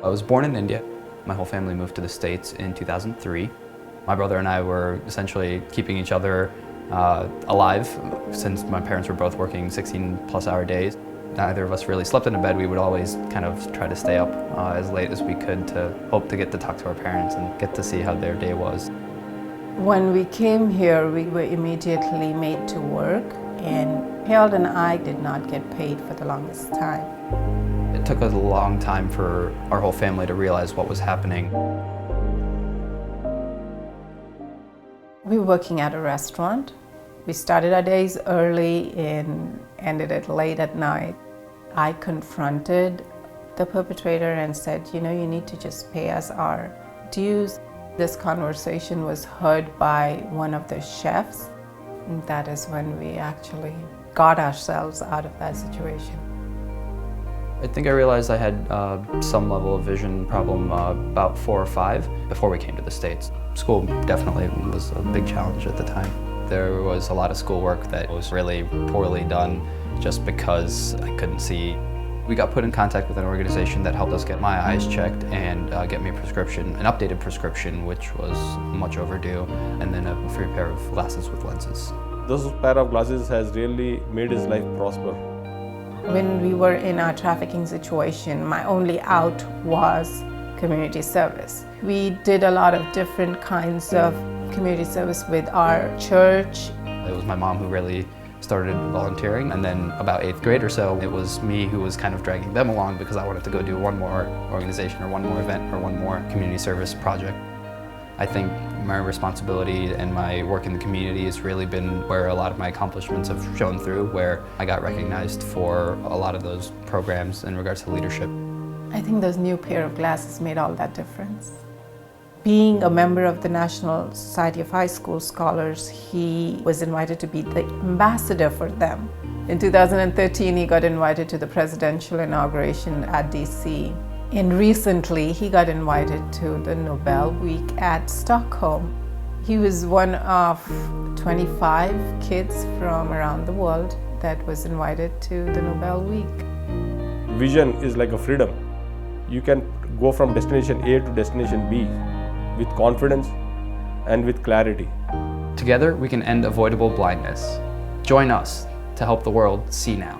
I was born in India. My whole family moved to the States in 2003. My brother and I were essentially keeping each other alive since my parents were both working 16-plus-hour days. Neither of us really slept in a bed. We would always kind of try to stay up as late as we could to hope to get to talk to our parents and get to see how their day was. When we came here, we were immediately made to work, and Harold and I did not get paid for the longest time. It took us a long time for our whole family to realize what was happening. We were working at a restaurant. We started our days early and ended it late at night. I confronted the perpetrator and said, you need to just pay us our dues. This conversation was heard by one of the chefs. And that is when we actually got ourselves out of that situation. I think I realized I had some level of vision problem about 4 or 5 before we came to the States. School definitely was a big challenge at the time. There was a lot of schoolwork that was really poorly done just because I couldn't see. We got put in contact with an organization that helped us get my eyes checked and get me a prescription, an updated prescription, which was much overdue, and then a free pair of glasses with lenses. Those pair of glasses has really made his life prosper. When we were in our trafficking situation, my only out was community service. We did a lot of different kinds of community service with our church. It was my mom who really started volunteering, and then about 8th grade or so, it was me who was kind of dragging them along because I wanted to go do one more organization or one more event or one more community service project. I think my responsibility and my work in the community has really been where a lot of my accomplishments have shown through, where I got recognized for a lot of those programs in regards to leadership. I think those new pair of glasses made all that difference. Being a member of the National Society of High School Scholars, he was invited to be the ambassador for them. In 2013, he got invited to the presidential inauguration at DC. And recently, he got invited to the Nobel Week at Stockholm. He was one of 25 kids from around the world that was invited to the Nobel Week. Vision is like a freedom. You can go from destination A to destination B with confidence and with clarity. Together, we can end avoidable blindness. Join us to help the world see now.